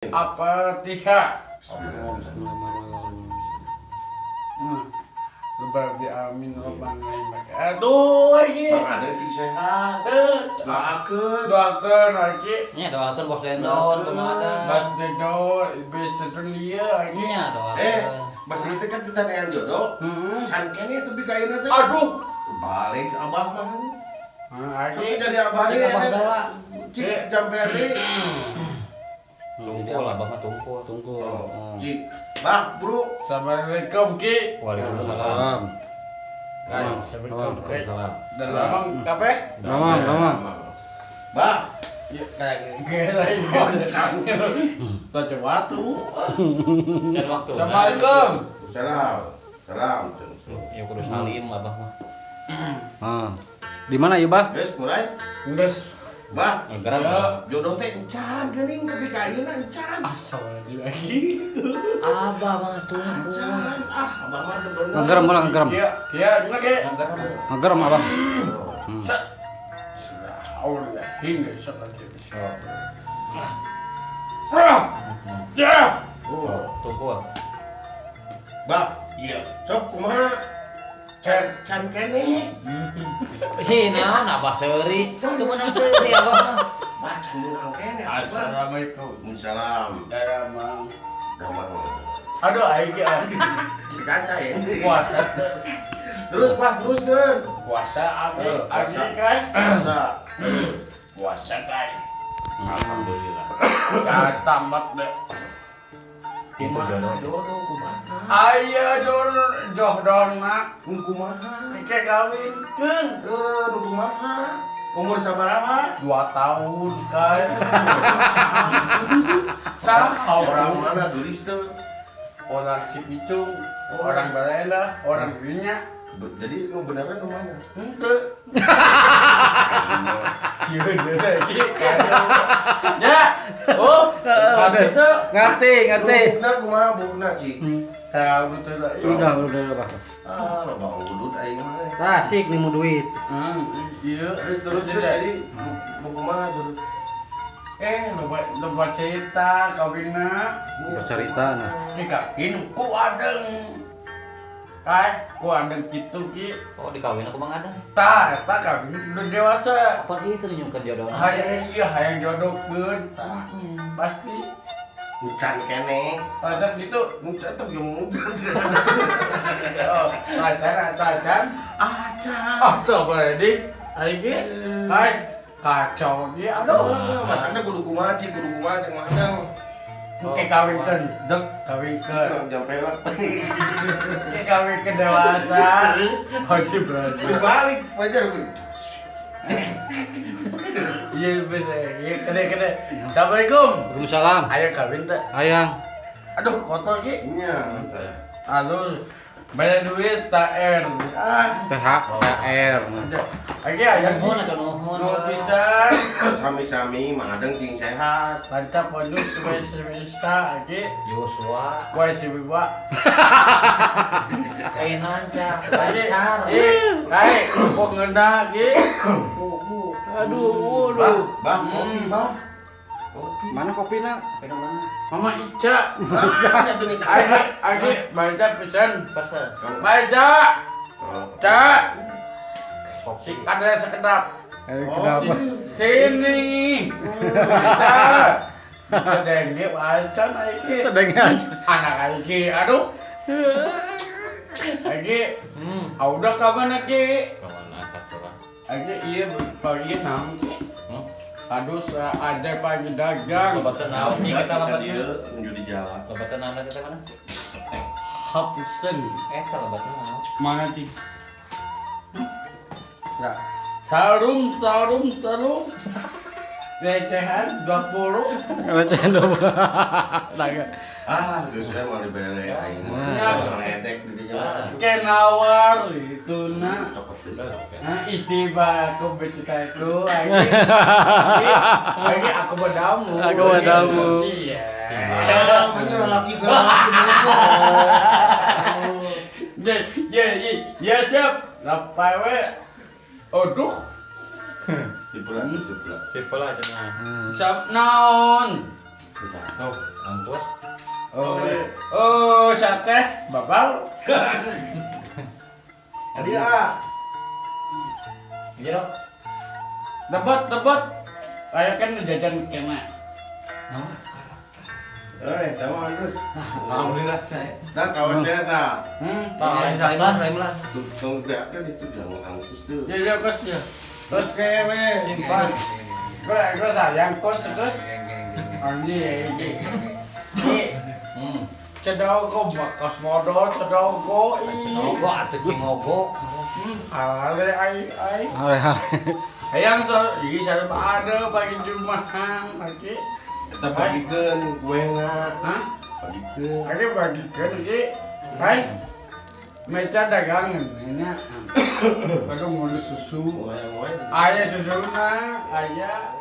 Al-Fatihah. Bismillahirrahmanirrahim. Lebih amin aduh lagi. Bang ada cing sehat. Doakeun lagi. Nya doakeun bos Dendon kumaha Bas Dedo, Bas Dedo lieu lagi. nya doakeun. Bas itu kan kita nean jodoh. Can kene tapi kaina teh. Aduh. Balik abah mah. Lagi. Sampai jadi abah Cik abah nih. heula. Cik jampe teh. Jadi abah mah tungkul. Cik, bah, bro. Assalamualaikum Ki. Waalaikumsalam. Assalamualaikum Ki. Waalaikumsalam. Dan lamang kape? Mamang. Bah, Ya kayak lagi kan. Kita coba tuh. Dan waktu. Assalamualaikum. salam. Salam. Ya kudu salim abah mah. Di mana ya, Bah? Guys, mulai. Nges. Bah, Geram. Ya. jodoh teh encan geuning tapi kaina encan. Asal lagi. Abah mah tungkul. Encan. Abah mah teu bener. Nggeram malah nggeram. Iya, iya, gimana Ki? Nggeram Abah. Set. Allah, ini set lagi. Ya. Tungkul. Bah, Iya. sok kumaha? Can kene. Ih, naon abah seuri? Teu meunang seuri abah mah. Bah, can menang kene. Assalamualaikum. Waalaikumsalam. Ya, Mang. Damang. Aduh, aing ki Di kaca ya. puasa. Terus, Bah, teruskeun. Puasa abi, Puasa. kan? Puasa. Puasa kan. Alhamdulillah. Ya tamat deh. Itu jodoh. Jodoh kumaha? Aya jodohna Nu kumaha? Kike kawinkeun Nu kumaha? Umur sabaraha? 2 tahun kan. Saha Orang mana tulis tuh? orang si Picung, orang Balenda, orang Dunia. Jadi nu beneran nu mana? Henteu. Kieu deui lagi. Ya. Oh, ada itu. Ngerti. Bener kumaha bukna cik? Tahu betul lah. Udah, Bah. Ah, lo bang udut aing mah. Tasik nih mau duit. Iya, Terus jadi mau kumaha tuh? lupa cerita kawinna. Cerita nah. Ki kawin ku adeng. Ku adeng kitu ki. Oh dikawin aku Mang Adang. Eta kawin udah dewasa. Apa itu nyungkeun jodohna? Hayang jodohkeun. Pasti. Ucan kene. Tajan gitu. Nu tetep jeung muda. Oh, tajan. Acan. Ah, sobat dik. Aing ge. Hai, kacau ge. Aduh. Matangna kudu kumaha cik, kudu kumaha jeung madang. Ke kawinkeun, dek kawinkeun. Kurang jam pelak. Ke kawinkeun dewasa. Haji berarti. Terus balik wajar gue. Iya bisa. Iya kede. Assalamualaikum. Waalaikumsalam. Ayo kawin teh. Ayang. Aduh kotor ki. Iya. Aduh. Banyak duit TR. THR. Lagi aya Nuhun atuh nuhun. nu pisan. Sami-sami madang cing sehat. Lancap bonus semesta lagi. Yosua. Kue si biba. Kainan cak. Lagi. Lancar. Kai, kok ngena ki. Aduh. Bah, kopi, Bah. Kopi. Mana kopinya? Kainan mana? Mama Ica. Ah, tuh nih. Agi, baca pisan. Pasal. Baca. Oh. Cak. Si kadang sekedap. Kenapa? Sini. Baca. Kadang dia baca lagi. Anak lagi, aduh. Lagi. Udah kapan lagi? Kawan akak orang. Lagi iya pagi nam. Aduh, ada pagi dagang. Lobatan naon nih kita Kita lobatna? dia judi jalan. Lobatan naon kita mana? Hapusen. Kalau lobatna naon? Mana ti? Ya. Sarum. Recehan 20. Recehan 20. Ah, geus we mau dibere aing mah. Ngeledek di dinya. Kenawar itu na. Cokot deui. Nah, istiba aku bercerita itu lagi aku berdamu. Aku berdamu. Iya. Ah, bener laki galak. Ya siap. Lapai we. Aduh. Sipula. Sipel aja nah. Siap naon. Bisa. Tuh, ongkos. Oh, sate babal. Adi ah. Iya dong. Debet. Kayak kan jajan kena. Tahu Agus. Alhamdulillah saya. Nah, kawasnya tak. Saya lah. Tunggu kan itu jangan angkus tuh. Ya kos ya. Terus kewe. Simpan. Gue sayang kos. Anjing iki. Cedogo bakas modal cedogo. Cenogo atau cingogo. Hale ai. Hayang iki saya ada pagi Jumat lagi. Kita bagikan kue nggak? Hah? Bagikan. Ada bagikan iki. Hai. Meja dagangan nya. Baru mau susu. Ngoyang-ngoyang. Ayah susu na, ayah.